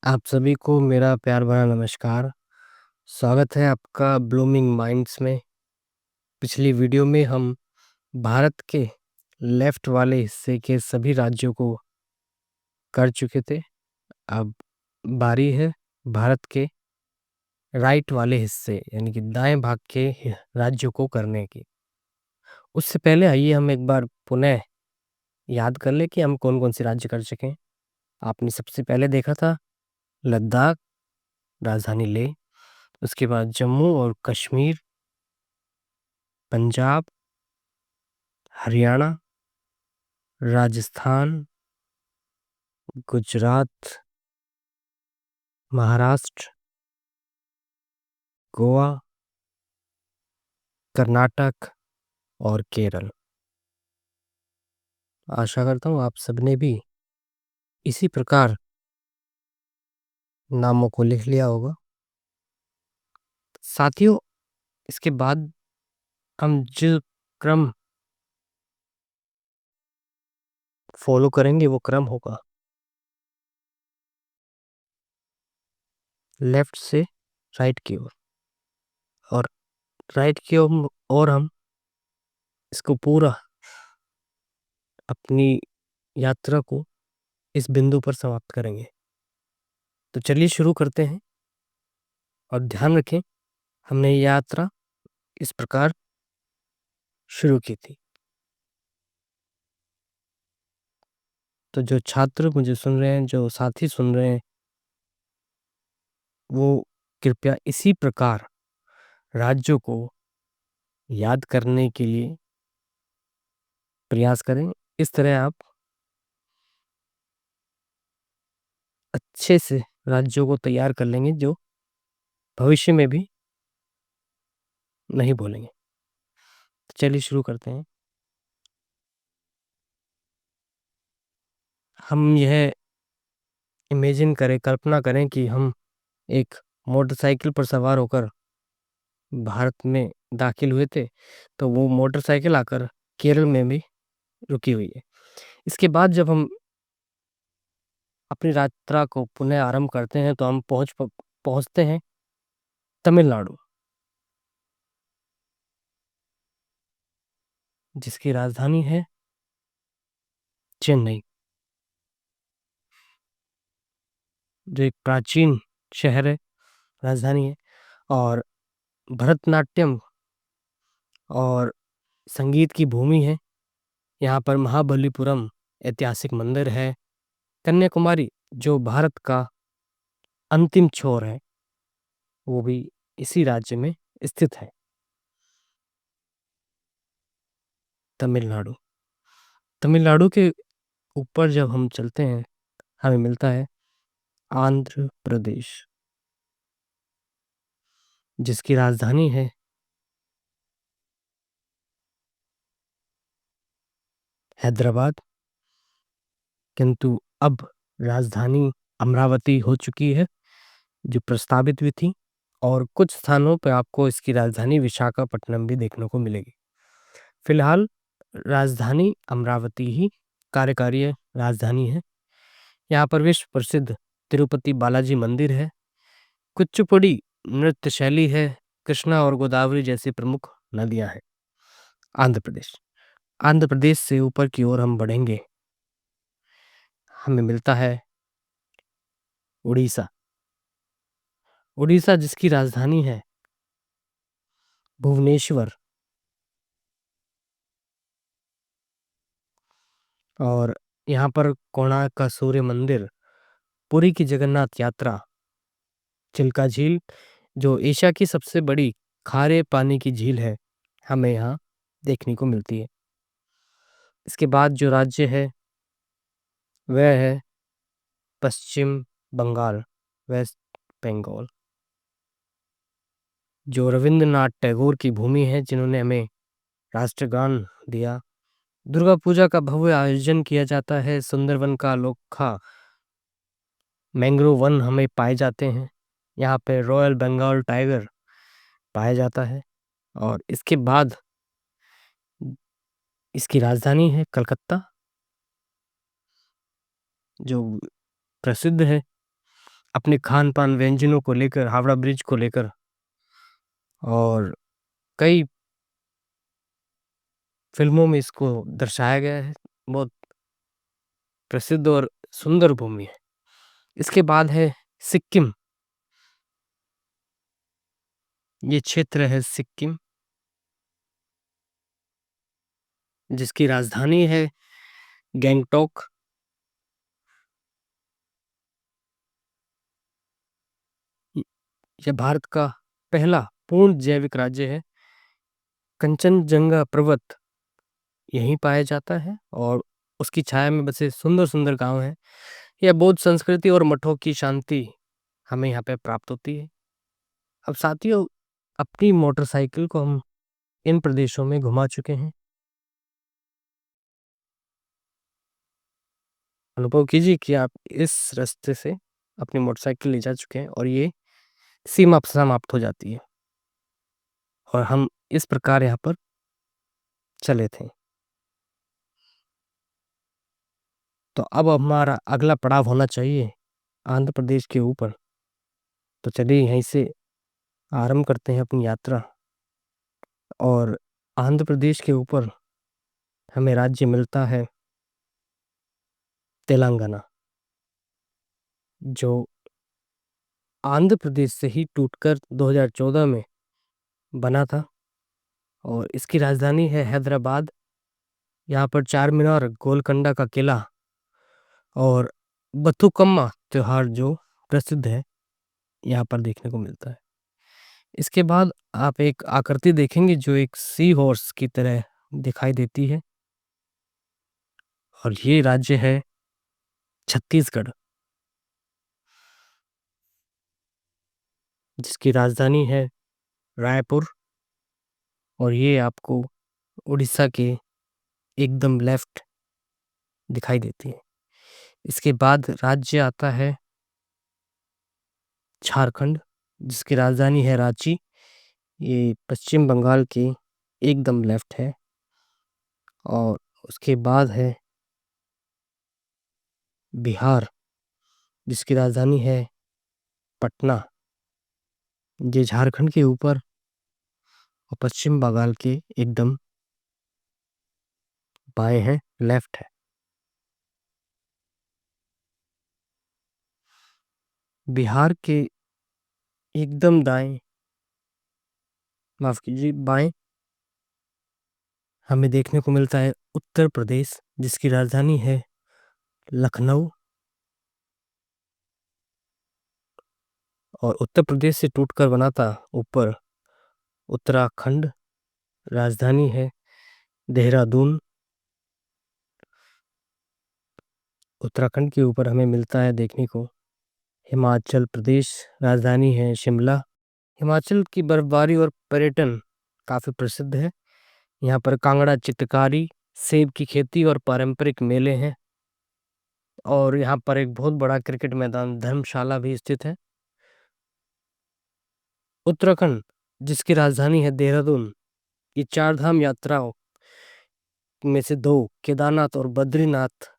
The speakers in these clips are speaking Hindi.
आप सभी को मेरा प्यार भरा नमस्कार। स्वागत है आपका ब्लूमिंग माइंड्स में। पिछली वीडियो में हम भारत के लेफ्ट वाले हिस्से के सभी राज्यों को कर चुके थे। अब बारी है भारत के राइट वाले हिस्से यानी कि दाएं भाग के राज्यों को करने की। उससे पहले आइए हम एक बार पुनः याद कर लें कि हम कौन-कौन से राज्य कर चुके हैं। आपने सबसे पहले देखा था लद्दाख, राजधानी लेह, उसके बाद जम्मू और कश्मीर, पंजाब, हरियाणा, राजस्थान, गुजरात, महाराष्ट्र, गोवा, कर्नाटक और केरल। आशा करता हूँ आप सबने भी इसी प्रकार नामों को लिख लिया होगा। साथियों, इसके बाद हम जो क्रम फॉलो करेंगे वो क्रम होगा लेफ्ट से राइट की ओर, और राइट की ओर हम इसको पूरा अपनी यात्रा को इस बिंदु पर समाप्त करेंगे। तो चलिए शुरू करते हैं, और ध्यान रखें हमने ये यात्रा इस प्रकार शुरू की थी। तो जो छात्र मुझे सुन रहे हैं, जो साथी सुन रहे हैं, वो कृपया इसी प्रकार राज्यों को याद करने के लिए प्रयास करें। इस तरह आप अच्छे से राज्यों को तैयार कर लेंगे जो भविष्य में भी नहीं भूलेंगे। तो चलिए शुरू करते हैं। हम यह इमेजिन करें, कल्पना करें कि हम एक मोटरसाइकिल पर सवार होकर भारत में दाखिल हुए थे, तो वो मोटरसाइकिल आकर केरल में भी रुकी हुई है। इसके बाद जब हम अपनी यात्रा को पुनः आरंभ करते हैं तो हम पहुंचते हैं तमिलनाडु, जिसकी राजधानी है चेन्नई, जो एक प्राचीन शहर है, राजधानी है। और भरतनाट्यम और संगीत की भूमि है। यहाँ पर महाबलीपुरम ऐतिहासिक मंदिर है। कन्याकुमारी, जो भारत का अंतिम छोर है, वो भी इसी राज्य में स्थित है, तमिलनाडु। तमिलनाडु के ऊपर जब हम चलते हैं, हमें मिलता है आंध्र प्रदेश, जिसकी राजधानी है हैदराबाद। किंतु अब राजधानी अमरावती हो चुकी है, जो प्रस्तावित भी थी, और कुछ स्थानों पर आपको इसकी राजधानी विशाखापट्टनम भी देखने को मिलेगी। फिलहाल राजधानी अमरावती ही कार्यकारी राजधानी है। यहाँ पर विश्व प्रसिद्ध तिरुपति बालाजी मंदिर है, कुचिपुड़ी नृत्य शैली है, कृष्णा और गोदावरी जैसी प्रमुख नदियां हैं। आंध्र प्रदेश, आंध्र प्रदेश से ऊपर की ओर हम बढ़ेंगे, हमें मिलता है उड़ीसा। उड़ीसा, जिसकी राजधानी है भुवनेश्वर, और यहाँ पर कोणार्क का सूर्य मंदिर, पुरी की जगन्नाथ यात्रा, चिल्का झील, जो एशिया की सबसे बड़ी खारे पानी की झील है, हमें यहाँ देखने को मिलती है। इसके बाद जो राज्य है वह है पश्चिम बंगाल, वेस्ट बंगाल, जो रविंद्रनाथ टैगोर की भूमि है, जिन्होंने हमें राष्ट्रगान दिया। दुर्गा पूजा का भव्य आयोजन किया जाता है। सुंदरवन का अनोखा मैंग्रोव वन हमें पाए जाते हैं। यहाँ पे रॉयल बंगाल टाइगर पाया जाता है। और इसके बाद इसकी राजधानी है कलकत्ता, जो प्रसिद्ध है अपने खान-पान व्यंजनों को लेकर, हावड़ा ब्रिज को लेकर और कई फ़िल्मों में इसको दर्शाया गया है। बहुत प्रसिद्ध और सुंदर भूमि है। इसके बाद है सिक्किम। ये क्षेत्र है सिक्किम, जिसकी राजधानी है गैंगटॉक। य यह भारत का पहला पूर्ण जैविक राज्य है। कंचनजंगा पर्वत यहीं पाया जाता है और उसकी छाया में बसे सुंदर-सुंदर गाँव हैं। यह बौद्ध संस्कृति और मठों की शांति हमें यहाँ पे प्राप्त होती है। अब साथियों, अपनी मोटरसाइकिल को हम इन प्रदेशों में घुमा चुके हैं। अनुभव कीजिए कि आप इस रास्ते से अपनी मोटरसाइकिल ले जा चुके हैं और ये सीमा समाप्त हो जाती है और हम इस प्रकार यहाँ पर चले थे। तो अब हमारा अगला पड़ाव होना चाहिए आंध्र प्रदेश के ऊपर। तो चलिए यहीं से आरंभ करते हैं अपनी यात्रा और आंध्र प्रदेश के ऊपर हमें राज्य मिलता है तेलंगाना, जो आंध्र प्रदेश से ही टूटकर 2014 में बना था और इसकी राजधानी है हैदराबाद। यहाँ पर चार मीनार, गोलकोंडा का किला और बथुकम्मा त्योहार जो प्रसिद्ध है, यहाँ पर देखने को मिलता है। इसके बाद आप एक आकृति देखेंगे जो एक सी हॉर्स की तरह दिखाई देती है और ये राज्य है छत्तीसगढ़, जिसकी राजधानी है रायपुर और ये आपको उड़ीसा के एकदम लेफ्ट दिखाई देती है। इसके बाद राज्य आता है झारखंड, जिसकी राजधानी है रांची। ये पश्चिम बंगाल के एकदम लेफ्ट है और उसके बाद है बिहार, जिसकी राजधानी है पटना। ये झारखंड के ऊपर और पश्चिम बंगाल के एकदम बाएं है, लेफ्ट है। बिहार के एकदम दाएं, माफ कीजिए बाएं, हमें देखने को मिलता है उत्तर प्रदेश, जिसकी राजधानी है लखनऊ और उत्तर प्रदेश से टूटकर बना था ऊपर उत्तराखंड, राजधानी है देहरादून। उत्तराखंड के ऊपर हमें मिलता है देखने को हिमाचल प्रदेश, राजधानी है शिमला। हिमाचल की बर्फबारी और पर्यटन काफ़ी प्रसिद्ध है। यहाँ पर कांगड़ा चित्रकारी, सेब की खेती और पारंपरिक मेले हैं और यहाँ पर एक बहुत बड़ा क्रिकेट मैदान धर्मशाला भी स्थित है। उत्तराखंड, जिसकी राजधानी है देहरादून, ये चार धाम यात्राओं में से दो केदारनाथ और बद्रीनाथ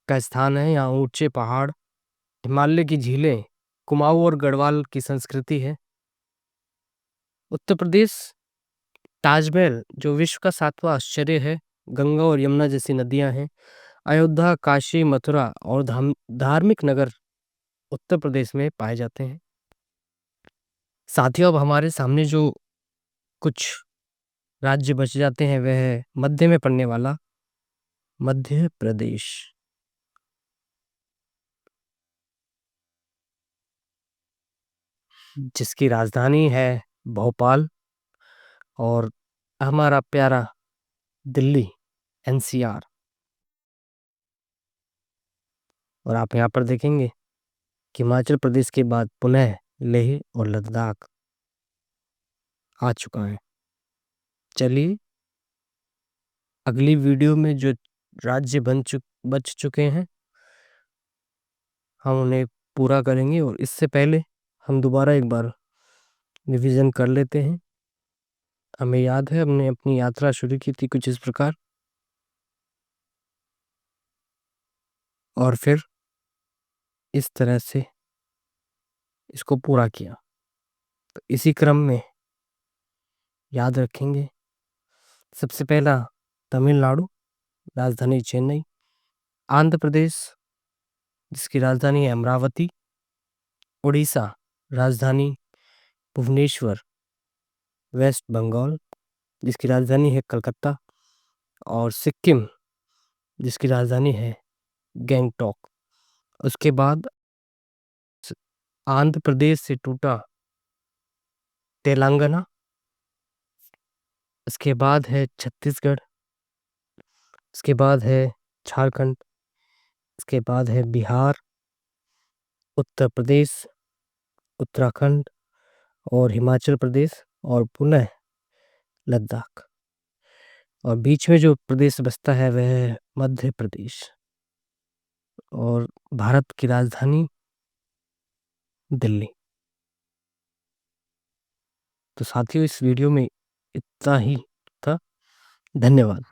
का स्थान है। यहाँ ऊंचे पहाड़, हिमालय की झीलें, कुमाऊं और गढ़वाल की संस्कृति है। उत्तर प्रदेश, ताजमहल जो विश्व का सातवां आश्चर्य है, गंगा और यमुना जैसी नदियां हैं, अयोध्या, काशी, मथुरा और धार्मिक नगर उत्तर प्रदेश में पाए जाते हैं। साथियों, अब हमारे सामने जो कुछ राज्य बच जाते हैं वह है मध्य में पड़ने वाला मध्य प्रदेश, जिसकी राजधानी है भोपाल और हमारा प्यारा दिल्ली एनसीआर। और आप यहाँ पर देखेंगे कि हिमाचल प्रदेश के बाद पुनः लेह और लद्दाख आ चुका है। चलिए अगली वीडियो में जो राज्य बच चुके हैं हम उन्हें पूरा करेंगे और इससे पहले हम दोबारा एक बार रिवीजन कर लेते हैं। हमें याद है हमने अपनी यात्रा शुरू की थी कुछ इस प्रकार और फिर इस तरह से इसको पूरा किया। तो इसी क्रम में याद रखेंगे, सबसे पहला तमिलनाडु, राजधानी चेन्नई। आंध्र प्रदेश, जिसकी राजधानी है अमरावती। उड़ीसा, राजधानी भुवनेश्वर। वेस्ट बंगाल, जिसकी राजधानी है कलकत्ता। और सिक्किम, जिसकी राजधानी है गैंगटॉक। उसके बाद आंध्र प्रदेश से टूटा तेलंगाना। इसके बाद है छत्तीसगढ़। इसके बाद है झारखंड। इसके बाद है बिहार, उत्तर प्रदेश, उत्तराखंड और हिमाचल प्रदेश और पुनः लद्दाख। और बीच में जो प्रदेश बचता है वह है मध्य प्रदेश। और भारत की राजधानी दिल्ली। तो साथियों, इस वीडियो में इतना ही था। धन्यवाद।